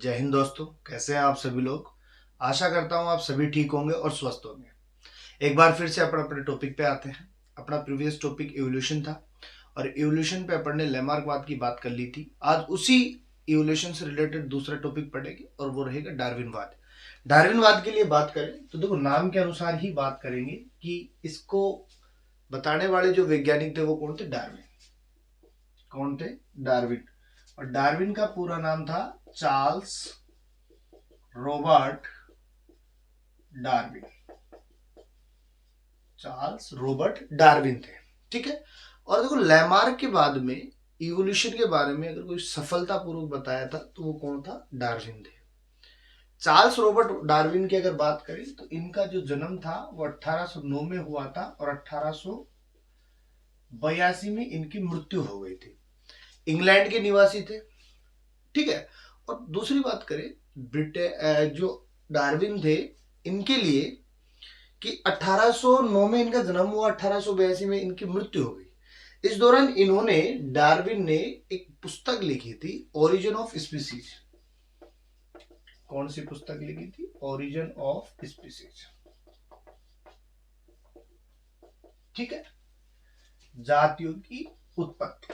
जय हिंद दोस्तों, कैसे हैं आप सभी लोग। आशा करता हूं आप सभी ठीक होंगे और स्वस्थ होंगे। एक बार फिर से अपन अपने टॉपिक पे आते हैं। अपना प्रीवियस टॉपिक इवोल्यूशन था और इवोल्यूशन पे अपन ने लैमार्कवाद की बात कर ली थी। आज उसी इवोल्यूशन से रिलेटेड दूसरा टॉपिक पढ़ेंगे और वो रहेगा डार्विनवाद। डार्विनवाद के लिए बात करें तो देखो, नाम के अनुसार ही बात करेंगे कि इसको बताने वाले जो वैज्ञानिक थे वो कौन थे? डार्विन। कौन थे? डार्विन। और डार्विन का पूरा नाम था Charles Robert Darwin. Charles Robert Darwin थे, ठीक है। और देखो, लैमार्क के बाद में इवोल्यूशन के बारे में अगर कोई सफलतापूर्वक बताया था तो वो कौन था? डार्विन थे। चार्ल्स रॉबर्ट डार्विन की अगर बात करें तो इनका जो जन्म था वो 1809 में हुआ था और 1882 में इनकी मृत्यु हो गई थी। इंग्लैंड के निवासी थे, ठीक है। और दूसरी बात करें, ब्रिटेन जो डार्विन थे, इनके लिए कि 1809 में इनका जन्म हुआ, 1882 में इनकी मृत्यु हो गई। इस दौरान इन्होंने, डार्विन ने एक पुस्तक लिखी थी, ओरिजिन ऑफ स्पीसीज। कौन सी पुस्तक लिखी थी? ओरिजिन ऑफ स्पीसीज, ठीक है। जातियों की उत्पत्ति,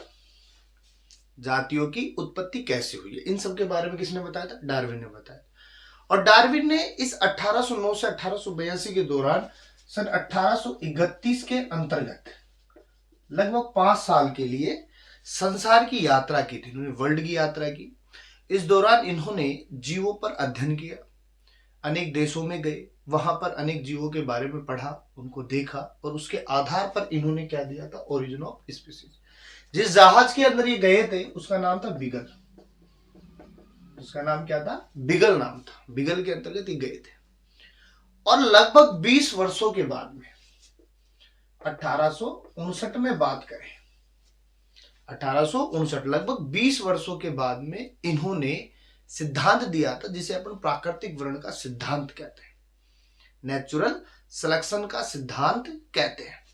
जातियों की उत्पत्ति कैसे हुई है, इन सब के बारे में किसने बताया था? डार्विन ने बताया। और डार्विन ने इस 1809 से 1882 के दौरान सन 1831 के अंतर्गत लगभग 5 साल के लिए संसार की यात्रा की थी। इन्होंने वर्ल्ड की यात्रा की। इस दौरान इन्होंने जीवों पर अध्ययन किया, अनेक देशों में गए, वहां पर अनेक जीवों के बारे में पढ़ा, उनको देखा और उसके आधार पर इन्होंने क्या दिया था? Origin of species. जिस जहाज के अंदर ये गए थे उसका नाम था बीगल। उसका नाम क्या था? बिगल नाम था। बिगल के अंतर्गत ये गए थे। और लगभग 20 वर्षों के बाद में 1859 में बात करें, 1859, लगभग 20 वर्षों के बाद में इन्होंने सिद्धांत दिया था जिसे अपन प्राकृतिक वर्ण का सिद्धांत कहते हैं, नेचुरल सिलेक्शन का सिद्धांत कहते हैं।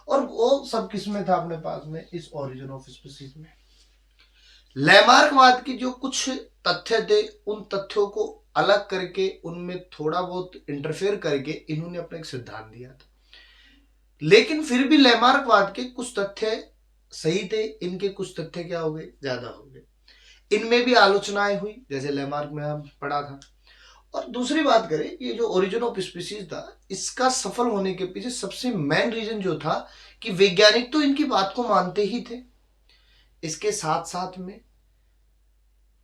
और वो सब किसमें था अपने पास में? इस ओरिजिन ऑफ स्पीसीज में। लैमार्कवाद की जो कुछ तथ्य थे, उन तथ्यों को अलग करके उनमें थोड़ा बहुत इंटरफेयर करके इन्होंने अपना एक सिद्धांत दिया था। लेकिन फिर भी लैमार्कवाद के कुछ तथ्य सही थे, इनके कुछ तथ्य क्या हो गए? ज्यादा हो गए। इनमें भी आलोचनाएं हुई, जैसे लैमार्क में हम पढ़ा था। और दूसरी बात करें, ये जो ओरिजिन ऑफ स्पीसीज था, इसका सफल होने के पीछे सबसे मेन रीजन जो था कि वैज्ञानिक तो इनकी बात को मानते ही थे, इसके साथ साथ में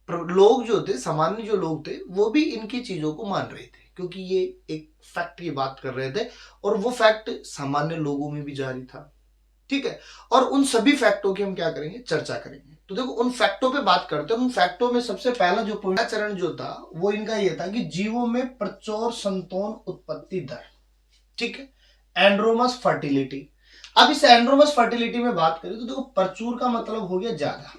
लोग जो थे, सामान्य जो लोग थे, वो भी इनकी चीजों को मान रहे थे, क्योंकि ये एक फैक्ट की बात कर रहे थे और वो फैक्ट सामान्य लोगों में भी जारी था, ठीक है। और उन सभी फैक्टों की हम क्या करेंगे? चर्चा करेंगे। तो देखो, उन फैक्टों पे बात करते हैं। उन फैक्टों में सबसे पहला जो पहला चरण जो था वो इनका ये था कि जीवों में प्रचुर संतान उत्पत्ति दर, ठीक है, एंड्रोमस फर्टिलिटी। अब इस एंड्रोमस फर्टिलिटी में बात करें तो देखो, प्रचुर का मतलब हो गया ज्यादा।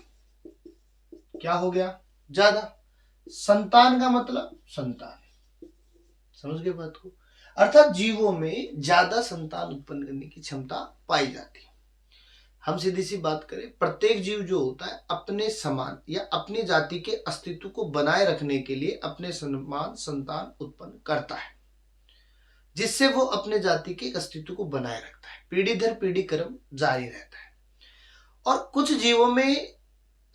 क्या हो गया? ज्यादा। संतान का मतलब संतान। समझ गए बात को? अर्थात जीवों में ज्यादा संतान उत्पन्न करने की क्षमता पाई जाती है। हम सीधी सी बात करें, प्रत्येक जीव जो होता है अपने समान या अपनी जाति के अस्तित्व को बनाए रखने के लिए अपने समान संतान उत्पन्न करता है, जिससे वो अपने जाति के अस्तित्व को बनाए रखता है। पीढ़ी दर पीढ़ी क्रम जारी रहता है। और कुछ जीवों में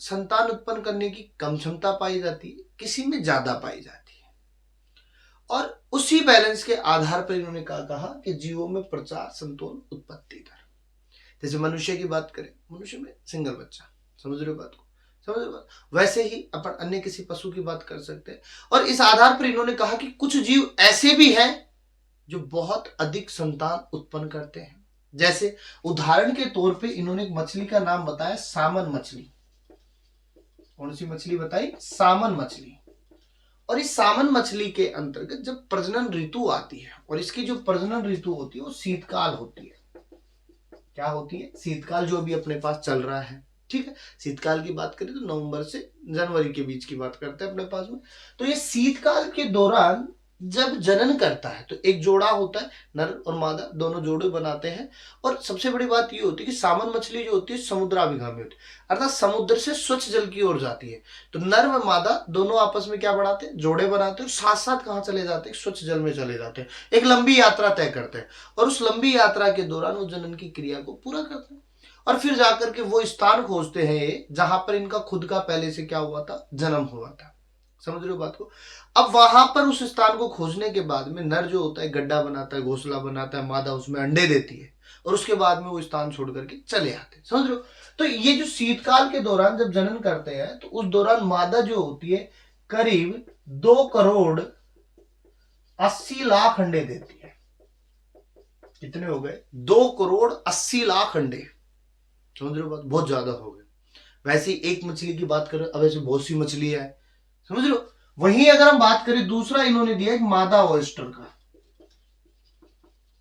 संतान उत्पन्न करने की कम क्षमता पाई जाती है, किसी में ज्यादा पाई जाती है। और उसी बैलेंस के आधार पर इन्होंने कहा कि जीवों में प्रचार संतान उत्पत्ति दर। जैसे मनुष्य की बात करें, मनुष्य में सिंगल बच्चा। समझ रहे हो बात को? समझ रहे हो बात? वैसे ही अपन अन्य किसी पशु की बात कर सकते हैं। और इस आधार पर इन्होंने कहा कि कुछ जीव ऐसे भी हैं जो बहुत अधिक संतान उत्पन्न करते हैं। जैसे उदाहरण के तौर पे इन्होंने एक मछली का नाम बताया, सामन मछली। कौन सी मछली बताई? सामन मछली। और इस सामन मछली के अंतर्गत जब प्रजनन ऋतु आती है, और इसकी जो प्रजनन ऋतु होती है वो शीतकाल होती है। क्या होती है? शीतकाल, जो अभी अपने पास चल रहा है, ठीक है। शीतकाल की बात करें तो नवंबर से जनवरी के बीच की बात करते हैं अपने पास में। तो ये शीतकाल के दौरान जब जनन करता है तो एक जोड़ा होता है, नर और मादा दोनों जोड़े बनाते हैं। और सबसे बड़ी बात ये होती है कि सामन मछली जो होती है समुद्राभिगामी होती है, अर्थात समुद्र से स्वच्छ जल की ओर जाती है। तो नर व मादा दोनों आपस में क्या बढ़ाते हैं, जोड़े बनाते हैं, और साथ साथ कहाँ चले जाते हैं, स्वच्छ जल में चले जाते हैं, एक लंबी यात्रा तय करते हैं। और उस लंबी यात्रा के दौरान वो जनन की क्रिया को पूरा करते हैं, और फिर जाकर के वो स्थान खोजते हैं जहां पर इनका खुद का पहले से क्या हुआ था, जन्म हुआ था। समझ रहे हो बात को। अब वहां पर उस स्थान को खोजने के बाद में नर जो होता है गड्ढा बनाता है, घोंसला बनाता है, मादा उसमें अंडे देती है, और उसके बाद में वो स्थान छोड़ करके चले आते हैं। समझ रहे हो। तो ये जो शीतकाल के दौरान जब जनन करते हैं तो उस दौरान मादा जो होती है करीब 2 करोड़ 80 लाख अंडे देती है। कितने हो गए, 2 करोड़ 80 लाख अंडे। समझ रहे हो बात, बहुत ज्यादा हो गए। वैसे एक मछली की बात करें, अब ऐसे बहुत सी मछली है, समझ लो। वहीं अगर हम बात करें, दूसरा इन्होंने दिया एक मादा ऑयस्टर का।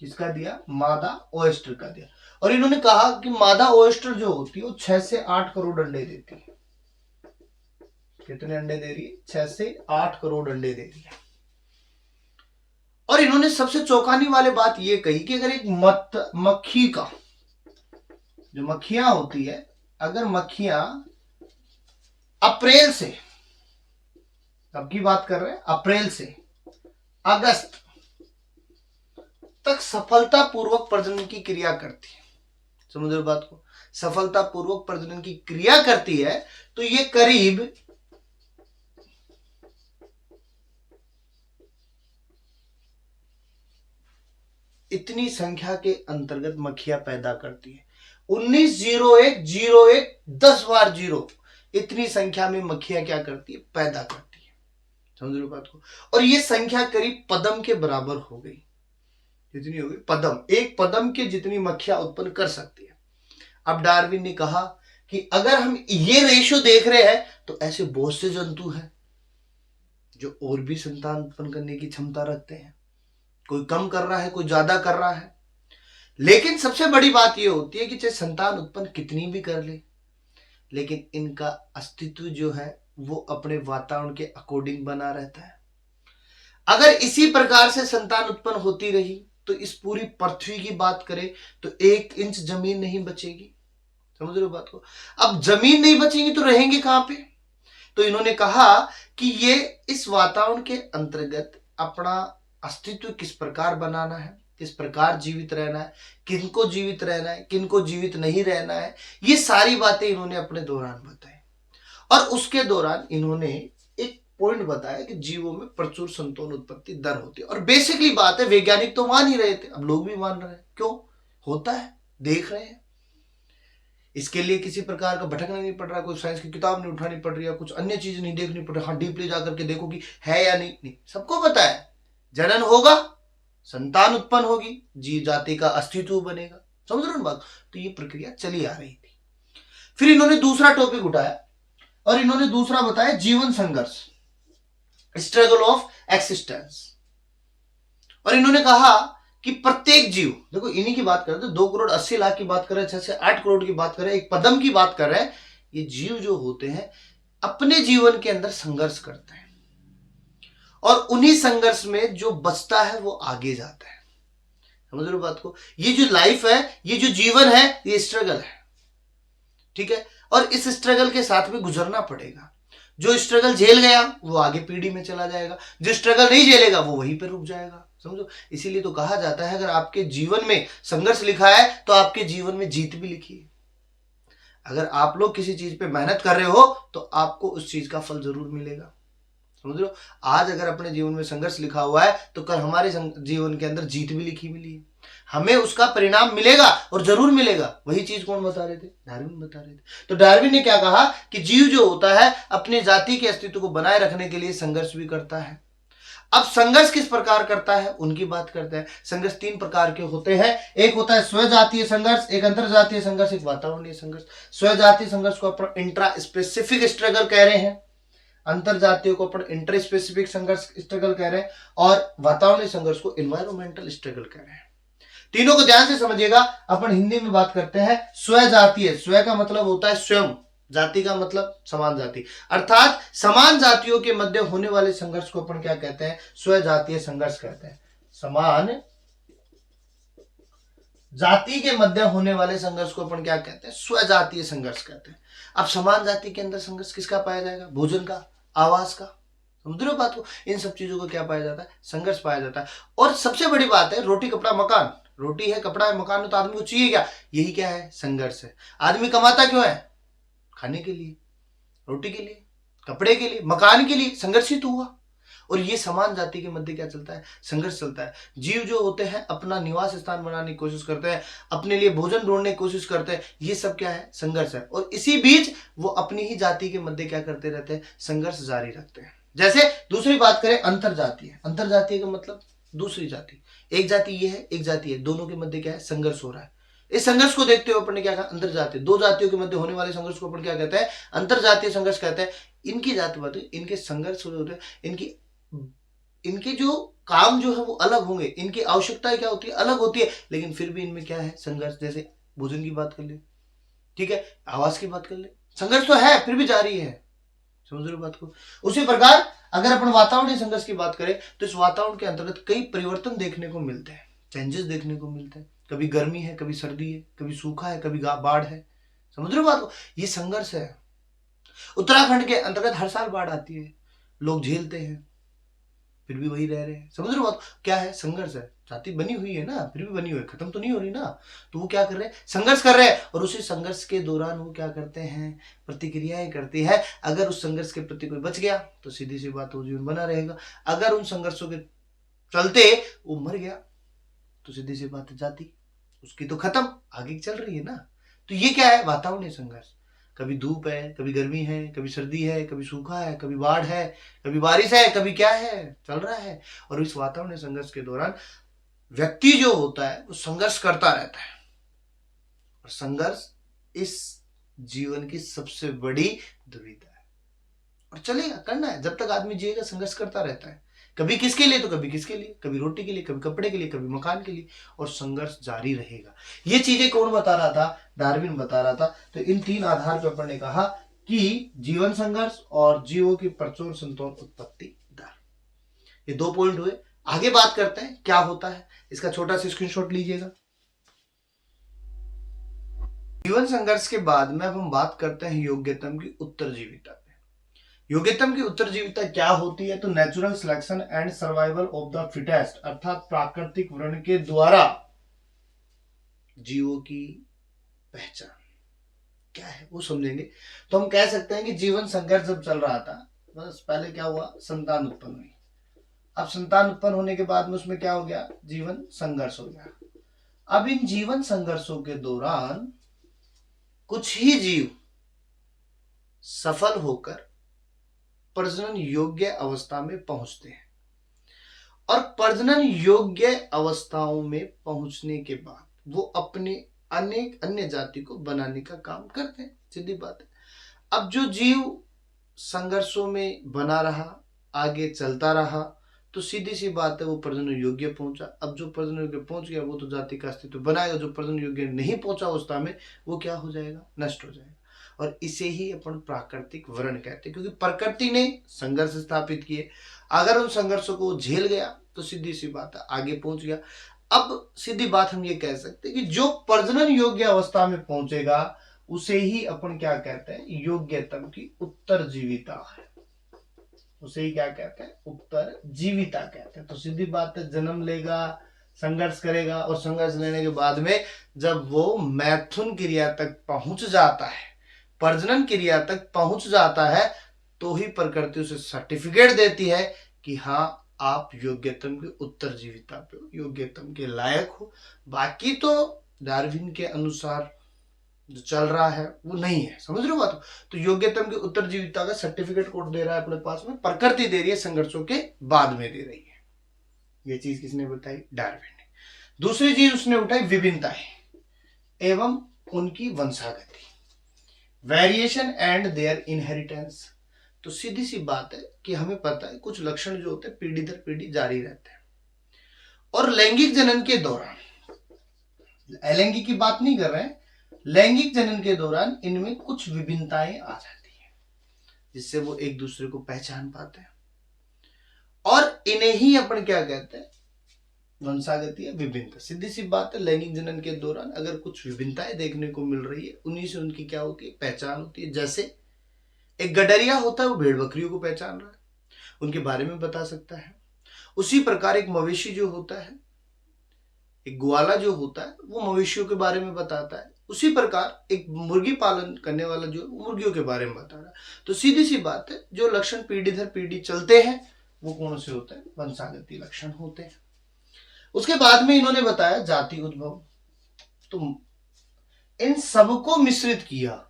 किसका दिया, मादा ऑयस्टर का दिया। और इन्होंने कहा कि मादा ऑयस्टर जो होती है वो 6 से 8 करोड़ अंडे देती है। कितने अंडे दे रही है, 6 से 8 करोड़ अंडे दे रही है। और इन्होंने सबसे चौंकाने वाली बात ये कही कि अगर एक मक्खी का, जो मक्खियां होती है, अगर मक्खियां अप्रैल से, अब की बात कर रहे हैं, अप्रैल से अगस्त तक सफलतापूर्वक प्रजनन की क्रिया करती है, समझ रहे बात को, सफलतापूर्वक प्रजनन की क्रिया करती है, तो ये करीब इतनी संख्या के अंतर्गत मक्खियां पैदा करती है। 190101 10 बार 0, इतनी संख्या में मक्खियां क्या करती है, पैदा करती है। समझ रहे बात को। और ये संख्या करीब पदम के बराबर हो गई। कितनी हो गई, पदम, एक पदम के जितनी मक्खियां उत्पन्न कर सकती है। अब डार्विन ने कहा कि अगर हम ये रेशो देख रहे हैं तो ऐसे बहुत से जंतु हैं जो और भी संतान उत्पन्न करने की क्षमता रखते हैं। कोई कम कर रहा है, कोई ज्यादा कर रहा है, लेकिन सबसे बड़ी बात यह होती है कि चाहे संतान उत्पन्न कितनी भी कर ले, लेकिन इनका अस्तित्व जो है वो अपने वातावरण के अकॉर्डिंग बना रहता है। अगर इसी प्रकार से संतान उत्पन्न होती रही तो इस पूरी पृथ्वी की बात करें तो 1 इंच जमीन नहीं बचेगी। समझ रहे हो बात को। अब जमीन नहीं बचेगी तो रहेंगे कहां पे। तो इन्होंने कहा कि ये इस वातावरण के अंतर्गत अपना अस्तित्व किस प्रकार बनाना है, किस प्रकार जीवित रहना है, किनको जीवित रहना है, किनको जीवित नहीं रहना है, ये सारी बातें इन्होंने अपने दौरान बताई। और उसके दौरान इन्होंने एक पॉइंट बताया कि जीवों में प्रचुर संतान उत्पत्ति दर होती है। और बेसिकली बात है, वैज्ञानिक तो मान ही रहे थे, अब लोग भी मान रहे हैं। क्यों होता है, देख रहे हैं। इसके लिए किसी प्रकार का भटकना नहीं पड़ रहा, कोई साइंस की किताब नहीं उठानी पड़ रही है, कुछ अन्य चीज नहीं देखनी पड़ रही। हाँ, डीपली जाकर के देखो कि है या नहीं, सबको पता है जनन होगा, संतान उत्पन्न होगी, जीव जाति का अस्तित्व बनेगा। समझ रहे हो बात। तो ये प्रक्रिया चली आ रही थी। फिर इन्होंने दूसरा टॉपिक उठाया और इन्होंने दूसरा बताया जीवन संघर्ष, स्ट्रगल ऑफ एक्सिस्टेंस। और इन्होंने कहा कि प्रत्येक जीव, देखो इन्हीं की बात कर रहे थे, 2 करोड़ 80 लाख की बात कर रहे हैं, 6 से 8 करोड़ की बात कर रहे हैं, एक पदम की बात कर रहे हैं। ये जीव जो होते हैं अपने जीवन के अंदर संघर्ष करते हैं, और उन्हीं संघर्ष में जो बचता है वो आगे जाता है। समझ रहे हो बात को। ये जो लाइफ है, ये जो जीवन है, ये स्ट्रगल है, ठीक है। और इस स्ट्रगल के साथ भी गुजरना पड़ेगा। जो स्ट्रगल झेल गया वो आगे पीढ़ी में चला जाएगा, जो स्ट्रगल नहीं झेलेगा वो वहीं पे रुक जाएगा। समझो, इसीलिए तो कहा जाता है अगर आपके जीवन में संघर्ष लिखा है तो आपके जीवन में जीत भी लिखी है। अगर आप लोग किसी चीज पे मेहनत कर रहे हो तो आपको उस चीज का फल जरूर मिलेगा। समझ लो, आज अगर अपने जीवन में संघर्ष लिखा हुआ है तो कल हमारे जीवन के अंदर जीत भी लिखी मिली है, हमें उसका परिणाम मिलेगा और जरूर मिलेगा। वही चीज कौन बता रहे थे, डार्विन बता रहे थे। तो डार्विन ने क्या कहा कि जीव जो होता है अपने जाति के अस्तित्व को बनाए रखने के लिए संघर्ष भी करता है। अब संघर्ष किस प्रकार करता है उनकी बात करते हैं। संघर्ष 3 प्रकार के होते हैं। एक होता है स्वजातीय संघर्ष, एक अंतरजातीय संघर्ष, एक वातावरणीय संघर्ष। स्वजातीय संघर्ष को अपन इंट्रा स्पेसिफिक स्ट्रगल कह रहे हैं, अंतरजातीय को अपन इंटर स्पेसिफिक संघर्ष स्ट्रगल कह रहे हैं, और वातावरणीय संघर्ष को एनवायरमेंटल स्ट्रगल कह रहे हैं। तीनों को ध्यान से समझिएगा। अपन हिंदी में बात करते हैं स्वजातीय। स्व का मतलब होता है स्वयं, जाति का मतलब समान जाति, अर्थात समान जातियों के मध्य होने वाले संघर्ष को अपन क्या कहते हैं? स्वजातीय संघर्ष कहते हैं। समान जाति के मध्य होने वाले संघर्ष को अपन क्या कहते हैं? स्वजातीय संघर्ष कहते हैं। अब समान जाति के अंदर संघर्ष किसका पाया जाएगा? भोजन का, आवास का, समझ रहे हो बात को? इन सब चीजों को क्या पाया जाता है? संघर्ष पाया जाता है। और सबसे बड़ी बात है, रोटी कपड़ा मकान। रोटी है, कपड़ा है, मकान है, तो आदमी को चाहिए क्या? यही क्या है? संघर्ष है। आदमी कमाता क्यों है? खाने के लिए, रोटी के लिए, कपड़े के लिए, मकान के लिए। संघर्ष ही तो हुआ। और ये समान जाति के मध्य क्या चलता है? संघर्ष चलता है। जीव जो होते हैं अपना निवास स्थान बनाने की कोशिश करते हैं, अपने लिए भोजन ढूंढने की कोशिश करते हैं। ये सब क्या है? संघर्ष है। और इसी बीच वो अपनी ही जाति के मध्य क्या करते रहते हैं? संघर्ष जारी रखते हैं। जैसे दूसरी बात करें, अंतरजातीय। अंतरजातीय का मतलब दूसरी जाति। एक जाति ये है, एक जाति है, दोनों के मध्य क्या है? संघर्ष हो रहा है। इस संघर्ष को देखते हुए अपन ने क्या कहा? अंतरजातीय। दो जातियों के मध्य होने वाले संघर्ष को अपन क्या कहते हैं? अंतरजातीय संघर्ष कहते हैं। इनकी जातिवाद, इनके संघर्ष होते हैं, इनके जो काम जो है वो अलग होंगे, इनकी आवश्यकताएं क्या होती है? अलग होती है, लेकिन फिर भी इनमें क्या है? संघर्ष। जैसे भोजन की बात कर ले, ठीक है, आवास की बात कर ले, संघर्ष तो है, फिर भी जारी है। समझ रहे हो बात को? उसी प्रकार अगर अपन वातावरणीय संघर्ष की बात करें तो इस वातावरण के अंतर्गत कई परिवर्तन देखने को मिलते हैं, चेंजेस देखने को मिलते हैं। कभी गर्मी है, कभी सर्दी है, कभी सूखा है, कभी बाढ़ है। समझ रहे हो बात को? ये संघर्ष है। उत्तराखंड के अंतर्गत हर साल बाढ़ आती है, लोग झेलते हैं, फिर भी वही रह रहे हैं। समझ रहे हो बात? क्या है? संघर्ष है। जाति बनी हुई है ना, फिर भी बनी हुई है, खत्म तो नहीं हो रही ना। तो वो क्या कर रहे हैं? संघर्ष कर रहे हैं। और उसी संघर्ष के दौरान वो क्या करते हैं? प्रतिक्रियाएं करती है। अगर उस संघर्ष के प्रति कोई बच गया तो सीधी सी बात, वो जीवन बना रहेगा। अगर उन संघर्षों के चलते वो मर गया तो सीधी सी बात है, जाति उसकी तो खत्म, आगे चल रही है ना। तो ये क्या है? वातावरणीय संघर्ष। कभी धूप है, कभी गर्मी है, कभी सर्दी है, कभी सूखा है, कभी बाढ़ है, कभी बारिश है, कभी क्या है, चल रहा है। और इस वातावरणीय संघर्ष के दौरान व्यक्ति जो होता है वो संघर्ष करता रहता है। और संघर्ष इस जीवन की सबसे बड़ी दुविधा है। और चलेगा, करना है, जब तक आदमी जिएगा संघर्ष करता रहता है। कभी किसके लिए तो कभी किसके लिए, कभी रोटी के लिए, कभी कपड़े के लिए, कभी मकान के लिए। और संघर्ष जारी रहेगा। ये चीजें कौन बता रहा था? डार्विन बता रहा था। तो इन तीन आधार पर अपन ने कहा कि जीवन संघर्ष और जीवों की प्रचुर संतुलन उत्पत्ति दर, ये दो पॉइंट हुए। आगे बात करते हैं क्या होता है, इसका छोटा सा स्क्रीनशॉट लीजिएगा। जीवन संघर्ष के बाद में अब हम बात करते हैं योग्यतम की उत्तरजीविता। योग्यतम की उत्तरजीविता क्या होती है? तो natural selection and survival of the fittest, अर्थात प्राकृतिक वर्ण के द्वारा जीवों की पहचान क्या है वो समझेंगे। तो हम कह सकते हैं कि जीवन संघर्ष जब चल रहा था, बस पहले क्या हुआ? संतान उत्पन्न हुई। अब संतान उत्पन्न होने के बाद में उसमें क्या हो गया? जीवन संघर्ष हो गया। अब इन जीवन संघर्षों के दौरान कुछ ही जीव सफल होकर प्रजनन योग्य अवस्था में पहुंचते हैं। और प्रजनन योग्य अवस्थाओं में पहुंचने के बाद वो अपने अनेक अन्य जाति को बनाने का काम करते हैं। सीधी बात है। अब जो जीव संघर्षों में बना रहा, आगे चलता रहा, तो सीधी सी बात है वो प्रजनन योग्य पहुंचा। अब जो प्रजनन योग्य पहुंच गया वो तो जाति का अस्तित्व बनाएगा। जो प्रजनन योग्य नहीं पहुंचा अवस्था में वो क्या हो जाएगा? नष्ट हो जाएगा। और इसे ही अपन प्राकृतिक वर्ण कहते हैं, क्योंकि प्रकृति ने संघर्ष स्थापित किए। अगर उन संघर्षों को झेल गया तो सीधी सी बात है आगे पहुंच गया। अब सीधी बात हम ये कह सकते हैं कि जो प्रजनन योग्य अवस्था में पहुंचेगा उसे ही अपन क्या कहते हैं? योग्यतम की उत्तरजीविता है। उसे ही क्या कहते हैं? उत्तरजीविता कहते हैं। तो सीधी बात है, जन्म लेगा, संघर्ष करेगा, और संघर्ष लेने के बाद में जब वो मैथुन क्रिया तक पहुंच जाता है, प्रजनन क्रिया तक पहुंच जाता है, तो ही प्रकृति उसे सर्टिफिकेट देती है कि हाँ आप योग्यतम की उत्तरजीविता पे हो, योग्यतम के लायक हो। बाकी तो डार्विन के अनुसार जो चल रहा है वो नहीं है। समझ रहे हो बात? तो योग्यतम की उत्तरजीविता का सर्टिफिकेट कोड दे रहा है अपने पास में, प्रकृति दे रही है, संघर्षों के बाद में दे रही है। ये चीज किसने बताई? डार्विन ने। दूसरी चीज उसने उठाई विभिन्नताएं एवं उनकी वंशागति, वेरिएशन एंड देयर इनहेरिटेंस। तो सीधी सी बात है कि हमें पता है कुछ लक्षण जो होते हैं पीढ़ी दर पीढ़ी जारी रहते हैं। और लैंगिक जनन के दौरान, अलैंगिक की बात नहीं कर रहे हैं, लैंगिक जनन के दौरान इनमें कुछ विभिन्नताएं आ जाती हैं, जिससे वो एक दूसरे को पहचान पाते हैं, और इन्हें ही अपन क्या कहते हैं, वंशागतीय विभिन्नता। सीधी सी बात है, लैंगिक जनन के दौरान अगर कुछ विभिन्नताएं देखने को मिल रही है, उन्हीं से उनकी क्या होती है, पहचान होती है। जैसे एक गडरिया होता है, वो भेड़ बकरियों को पहचान रहा है, उनके बारे में बता सकता है। उसी प्रकार एक मवेशी जो होता है, एक ग्वाला जो होता है, वो मवेशियों के बारे में बताता है। उसी प्रकार एक मुर्गी पालन करने वाला जो मुर्गियों के बारे में बता रहा है। तो सीधी सी बात है, जो लक्षण पीढ़ी दर पीढ़ी चलते हैं वो कौन से होते हैं, वंशागतीय लक्षण होते हैं। उसके बाद में इन्होंने बताया जाति उद्भव। तो इन सबको मिश्रित किया,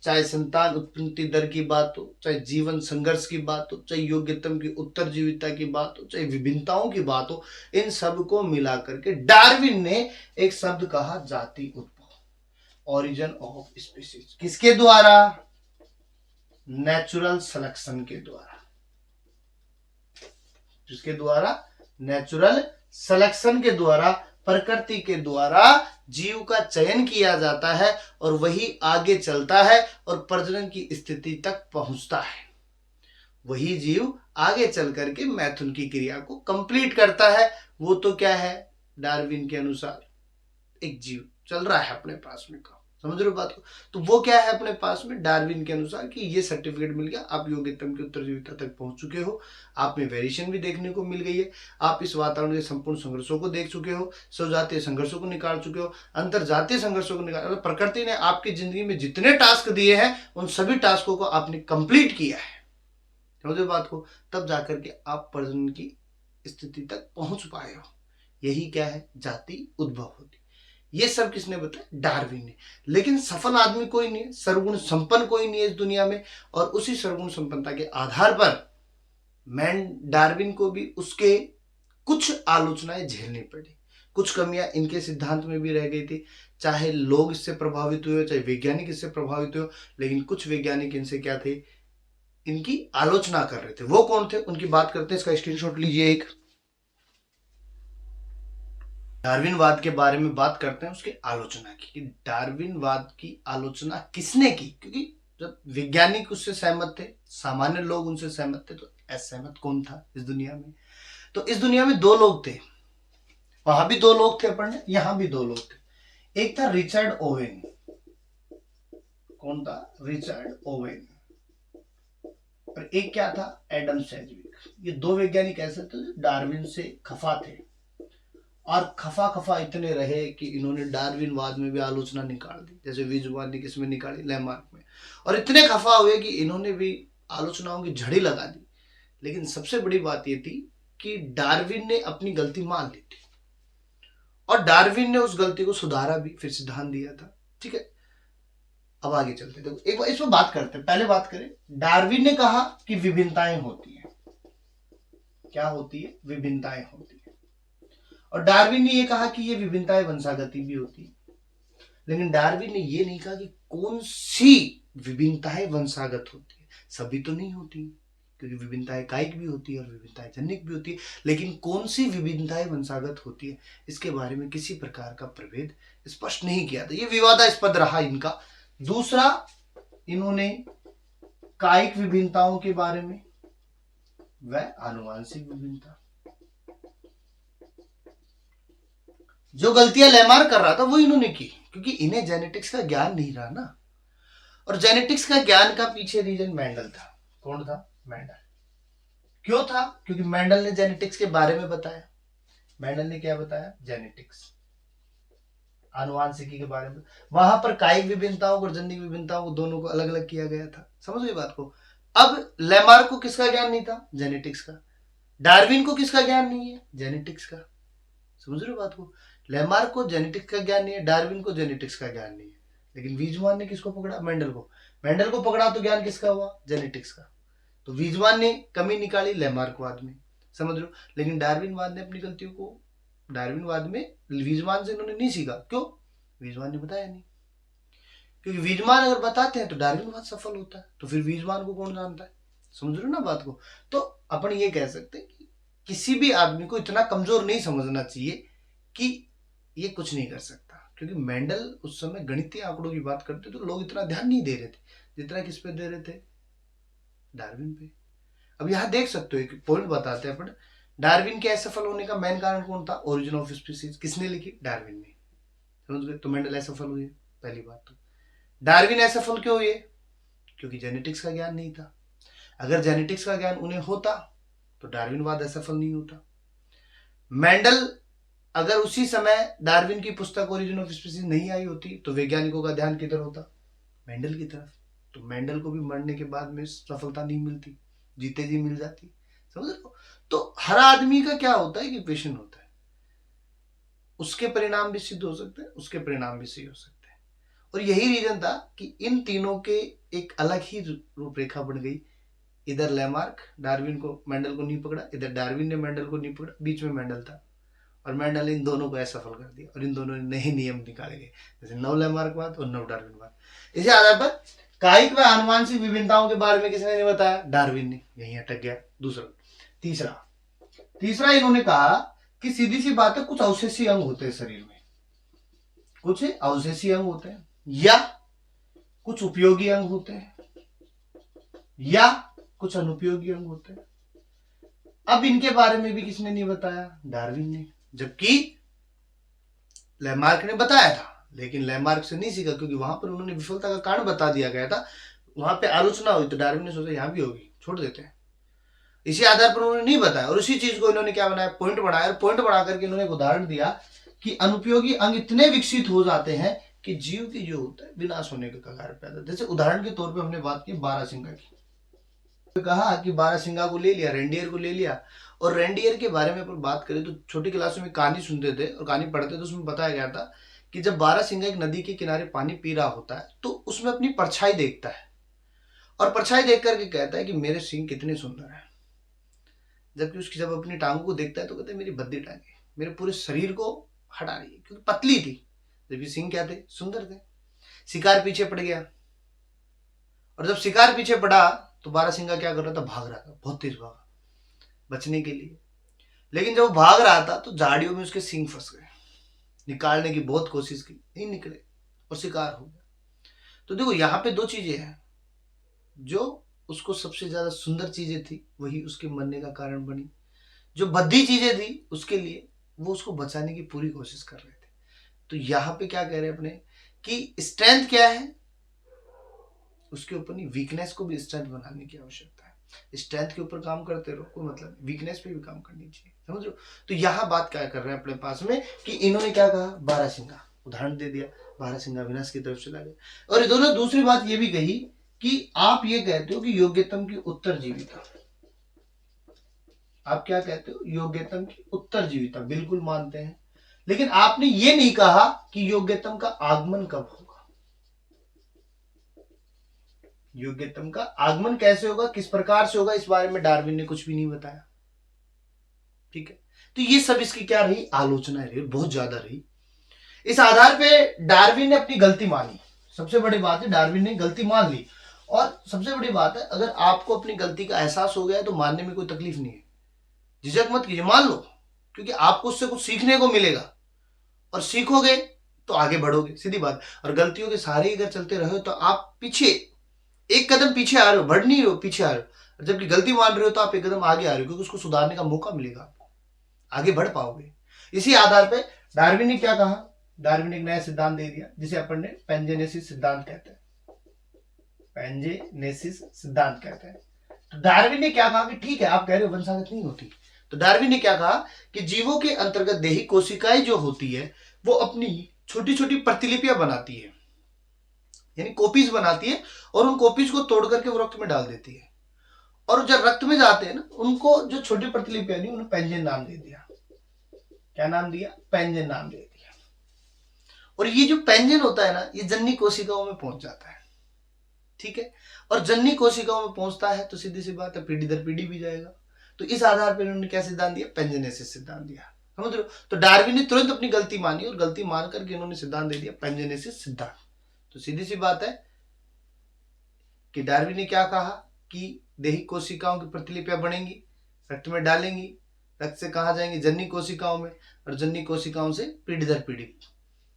चाहे संतान उत्पत्ति दर की बात हो, चाहे जीवन संघर्ष की बात हो, चाहे योग्यतम की उत्तरजीविता की बात हो, चाहे विभिन्नताओं की बात हो, इन सबको मिला करके डार्विन ने एक शब्द कहा, जाति उद्भव, ओरिजिन ऑफ स्पीसीज। किसके द्वारा, नेचुरल सिलेक्शन के द्वारा। जिसके द्वारा, नेचुरल सिलेक्शन के द्वारा, प्रकृति के द्वारा जीव का चयन किया जाता है और वही आगे चलता है और प्रजनन की स्थिति तक पहुंचता है। वही जीव आगे चल करके मैथुन की क्रिया को कंप्लीट करता है। वो तो क्या है, डार्विन के अनुसार एक जीव चल रहा है अपने पास में का, समझ रहे हो बात को। तो वो क्या है अपने पास में, डार्विन के अनुसार कि ये सर्टिफिकेट मिल गया, आप योग्यतम की उत्तरजीविता तक पहुंच चुके हो, आप में वेरिएशन भी देखने को मिल गई है, आप इस वातावरण के संपूर्ण संघर्षों को देख चुके हो, स्वजातीय संघर्षों को निकाल चुके हो, अंतरजातीय संघर्षों को निकाल, प्रकृति ने आपकी जिंदगी में जितने टास्क दिए हैं उन सभी टास्कों को आपने कंप्लीट किया है, समझो बात को। तब जाकर के आप प्रजनन की स्थिति तक पहुंच पाए हो। यही क्या है, जाति उद्भव होती। ये सब किसने बताया, डार्विन ने। लेकिन सफल आदमी कोई नहीं है, सर्वगुण संपन्न कोई नहीं है इस दुनिया में, और उसी सर्वगुण संपन्नता के आधार पर मैन डार्विन को भी उसके कुछ आलोचनाएं झेलनी पड़ी, कुछ कमियां इनके सिद्धांत में भी रह गई थी। चाहे लोग इससे प्रभावित हुए, चाहे वैज्ञानिक इससे प्रभावित हुए, लेकिन कुछ वैज्ञानिक इनसे क्या थे, इनकी आलोचना कर रहे थे। वो कौन थे, उनकी बात करते हैं। इसका स्क्रीनशॉट लीजिए। एक डार्विनवाद के बारे में बात करते हैं, उसकी आलोचना की, कि डार्विनवाद की आलोचना किसने की। क्योंकि जब वैज्ञानिक उससे सहमत थे, सामान्य लोग उनसे सहमत थे, तो असहमत कौन था इस दुनिया में। तो इस दुनिया में दो लोग थे, वहां भी दो लोग थे अपन, यहां भी दो लोग थे। एक था रिचर्ड ओवेन। कौन था, रिचर्ड ओवेन। और एक क्या था, एडम सेजविक। ये दो वैज्ञानिक ऐसे थे जो डार्विन से खफा थे, और खफा खफा इतने रहे कि इन्होंने डार्विनवाद में भी आलोचना निकाल दी, जैसे वीजवाद ने किसमें निकाली, लैमार्क में। और इतने खफा हुए कि इन्होंने भी आलोचनाओं की झड़ी लगा दी। लेकिन सबसे बड़ी बात यह थी कि डार्विन ने अपनी गलती मान ली थी, और डार्विन ने उस गलती को सुधारा भी, फिर सिद्धांत दिया था। ठीक है, अब आगे चलते। देखो एक बार इसमें बात करते हैं। पहले बात करें, डार्विन ने कहा कि विभिन्नताएं होती है। क्या होती है, विभिन्नताएं होती है। और डार्विन ने यह कहा कि ये विभिन्नताएं वंशागति भी होती है। लेकिन डार्विन ने यह नहीं कहा कि कौन सी विभिन्नताएं वंशागत होती है। सभी तो नहीं होती, क्योंकि विभिन्नताएं कायिक भी होती है और विभिन्नताएं जनिक भी होती है। लेकिन कौन सी विभिन्नताएं वंशागत होती है, इसके बारे में किसी प्रकार का प्रभेद स्पष्ट नहीं किया था। यह विवादास्पद रहा इनका। दूसरा, इन्होंने कायिक विभिन्नताओं के बारे में व आनुवांशिक विभिन्नता, जो गलतियां लेमार्क कर रहा था वो इन्होंने की, क्योंकि इन्हें जेनेटिक्स का ज्ञान नहीं रहा ना। और जेनेटिक्स का ज्ञान का पीछे रीजन मेंडल था। कौन था, मेंडल। क्यों था, क्योंकि मेंडल ने जेनेटिक्स के बारे में बताया। मेंडल ने क्या बताया, जेनेटिक्स, आनुवांशिकी के बारे में। वहां पर कायिक विभिन्नताओं और जनिक विभिन्नताओं को दोनों को अलग अलग किया गया था। समझ गए बात को। अब लेमार्क को किसका ज्ञान नहीं था, जेनेटिक्स का। डार्विन को किसका ज्ञान नहीं है, जेनेटिक्स का। समझ रहे हो बात को। लेमार्क को जेनेटिक्स का ज्ञान नहीं है, डार्विन को जेनेटिक्स का ज्ञान नहीं है। लेकिन वीजमान ने किसको पकड़ा, मेंडल को। मेंडल को पकड़ा तो ज्ञान किसका हुआ, जेनेटिक्स का। तो वीजमान ने कमी निकाली लेमार्कवाद में, समझ रहे हो। लेकिन डार्विनवाद ने अपनी गलतियों को, डार्विनवाद में वीजमान से इन्होंने नहीं सीखा। क्यों, वीजमान ने बताया नहीं। क्योंकि वीजमान अगर बताते हैं तो डार्विनवाद सफल होता है, तो फिर वीजमान को कौन जानता है। समझ रहे हो ना बात को। तो अपन ये कह सकते हैं कि किसी भी आदमी को इतना कमजोर नहीं समझना चाहिए कि ये कुछ नहीं कर सकता। क्योंकि मेंडल उस समय गणितीय आंकड़ों की बात करते तो लोग इतना ध्यान नहीं दे रहे थे जितना किस पे दे रहे थे, डार्विन पे। अब यहाँ देख सकते हो, एक पॉइंट बताते हैं अपन, डार्विन के असफल होने का मेन कारण कौन था? ओरिजिन ऑफ स्पीसीज किसने लिखी? डार्विन ने। समझ गए? तो मेंडल असफल हुए, पहली बात। तो डार्विन असफल क्यों हुए? क्योंकि जेनेटिक्स का ज्ञान नहीं था। अगर जेनेटिक्स का ज्ञान उन्हें होता तो डार्विनवाद असफल नहीं होता। मेंडल, अगर उसी समय डार्विन की पुस्तक ओरिजिन ऑफ स्पीसीज नहीं आई होती तो वैज्ञानिकों का ध्यान किधर होता? मेंडल की तरफ। तो मेंडल को भी मरने के बाद में सफलता नहीं मिलती, जीते जी मिल जाती। समझ रहे हो? तो हर आदमी का क्या होता है कि पेशेंट होता है, उसके परिणाम भी सिद्ध हो सकते हैं, उसके परिणाम भी सही हो सकते हैं। और यही रीजन था कि इन तीनों के एक अलग ही रूपरेखा बन गई। इधर लैमार्क डार्विन को, मेंडल को नहीं पकड़ा, इधर डार्विन ने मेंडल को नहीं पकड़ा, बीच में मेंडल था और मेंडल इन दोनों को असफल कर दिया और इन दोनों ने नए नियम निकाले गए, जैसे नव लैमार्कवाद और नव डार्विनवाद। इसी आधार पर कायिक व आनुवांशिक विभिन्नताओं के बारे में किसने नहीं बताया? डार्विन ने। यहीं अटक गया। दूसरा। तीसरा इन्होंने कहा कि सीधी सी बात है, कुछ अवशेषीय अंग होते हैं शरीर में, कुछ अवशेषीय अंग होते हैं या कुछ उपयोगी अंग होते हैं या कुछ अनुपयोगी अंग होते हैं। अब इनके बारे में भी किसने नहीं बताया? डार्विन ने। जबकि लैमार्क ने बताया था, लेकिन लैमार्क से नहीं सीखा, क्योंकि वहां पर उन्होंने विफलता का कारण बता दिया गया था, वहां पे आलोचना हुई तो डार्विन ने सोचा यहां भी होगी, छोड़ देते हैं। इसी आधार पर उन्होंने नहीं बताया और उसी चीज को इन्होंने क्या बनाया? पॉइंट बनाया। और पॉइंट बना करके इन्होंने एक उदाहरण दिया कि अनुपयोगी अंग इतने विकसित हो जाते हैं कि जीव की जो होता है विनाश होने के कगार पे आता है। जैसे उदाहरण के तौर पे हमने बात की बारहसिंगा की, कहा कि बारहसिंगा को ले लिया, रेंडियर को ले लिया। और रेंडियर के बारे में अपन बात करें तो छोटी क्लासों में कहानी सुनते थे और कहानी पढ़ते थे, तो उसमें बताया गया था कि जब बारहसिंगा एक नदी के किनारे पानी पी रहा होता है तो उसमें अपनी परछाई देखता है और परछाई देख करके कहता है कि मेरे सिंह कितने सुंदर हैं। जबकि उसकी जब अपनी टांगों को देखता है तो कहता है मेरी भद्दी टांगे मेरे पूरे शरीर को हटा रही है, क्योंकि पतली थी। जबकि सिंह क्या थे? सुंदर थे। शिकार पीछे पड़ गया और जब शिकार पीछे पड़ा तो बारहसिंगा क्या कर रहा था? भाग रहा था, बहुत तेज भागा बचने के लिए। लेकिन जब वो भाग रहा था तो झाड़ियों में उसके सींग फंस गए, निकालने की बहुत कोशिश की, नहीं निकले और शिकार हो गया। तो देखो यहाँ पे दो चीजें हैं, जो उसको सबसे ज्यादा सुंदर चीजें थी वही उसके मरने का कारण बनी, जो भद्दी चीजें थी उसके लिए वो उसको बचाने की पूरी कोशिश कर रहे थे। तो यहाँ पे क्या कह रहे हैं अपने कि स्ट्रेंथ क्या है, उसके ऊपर नहीं, वीकनेस को भी स्ट्रेंथ बनाने की आवश्यकता है। स्ट्रेंथ के ऊपर काम करते रहो, कोई मतलब वीकनेस पे भी काम करनी चाहिए। समझ लो? तो यहाँ बात क्या कर रहे हैं अपने पास में कि इन्होंने क्या कहा? बारहसिंगा उदाहरण दे दिया, बारहसिंगा विनाश की तरफ चला गया। और इन्होंने दूसरी बात ये भी कही कि आप ये कहते हो कि योग्यतम की उत्तरजीविता, आप क्या कहते हो? योग्यतम की उत्तरजीविता बिल्कुल मानते हैं, लेकिन आपने ये नहीं कहा कि योग्यतम का आगमन कब होगा। योग्यतम का आगमन कैसे होगा, किस प्रकार से होगा, इस बारे में डार्विन ने कुछ भी नहीं बताया। ठीक है, तो ये सब इसकी क्या रही? आलोचना रही, बहुत ज्यादा रही। इस आधार पे डार्विन ने अपनी गलती मानी। सबसे बड़ी बात है, डार्विन ने गलती मान ली। और सबसे बड़ी बात है, अगर आपको अपनी गलती का एहसास हो गया है तो मानने में कोई तकलीफ नहीं है, झिझक मत कीजिए, मान लो, क्योंकि आपको उससे कुछ सीखने को मिलेगा और सीखोगे तो आगे बढ़ोगे, सीधी बात। और गलतियों के सहारे अगर चलते रहे तो आप पीछे, एक कदम पीछे आ रहे हो, बढ़ नहीं रहे हो, पीछे आ रहे हो। जबकि गलती मान रहे हो तो आप एक कदम आगे आ रहे हो, क्योंकि उसको सुधारने का मौका मिलेगा, आपको आगे बढ़ पाओगे। इसी आधार पर डार्विन ने क्या कहा? डार्विन ने एक नया सिद्धांत दे दिया जिसे अपन ने पेंजेनेसिस सिद्धांत कहते हैं। पेंजेनेसिस सिद्धांत कहते हैं। तो डार्विन ने क्या कहा कि ठीक है, आप कह रहे हो वंशागत नहीं होती, तो डार्विन ने क्या कहा कि जीवों के अंतर्गत देही कोशिकाएं जो होती है वो अपनी छोटी छोटी प्रतिलिपियां बनाती है, यानी कॉपीज बनाती है, और उन कॉपीज को तोड़ करके वो रक्त में डाल देती है। और जब रक्त में जाते हैं ना, उनको जो छोटी प्रतिलिपियां नहीं, उन्हें पेंजेन नाम दे दिया। क्या नाम दिया? पेंजेन नाम दे दिया। और ये जो पेंजेन होता है ना, ये जननी कोशिकाओं में पहुंच जाता है। ठीक है, और जननी कोशिकाओं में पहुंचता है तो सीधी सी बात है पीढ़ी दर पीढ़ी भी जाएगा। तो इस आधार पर इन्होंने क्या सिद्धांत दिया? पेंजेनेसिस सिद्धांत दिया। समझ रहे हो? तो डार्विन ने तुरंत अपनी गलती मानी और गलती मान करके इन्होंने सिद्धांत दे दिया, पेंजेनेसिस सिद्धांत। तो सीधी सी बात है कि डार्विन ने क्या कहा कि देही कोशिकाओं की प्रतिलिपियां बनेंगी, रक्त में डालेंगी, रक्त से कहां जाएंगी? जननी कोशिकाओं में, और जननी कोशिकाओं से पीढ़ी दर पीढ़ी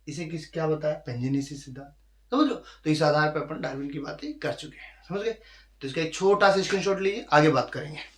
इसे क्या बताया, पेंजेनेसिस सिद्धांत, समझ लो। तो इस आधार पर अपन डार्विन की बातें कर चुके हैं, समझ गए। तो इसका एक छोटा सा स्क्रीनशॉट लीजिए, आगे बात करेंगे।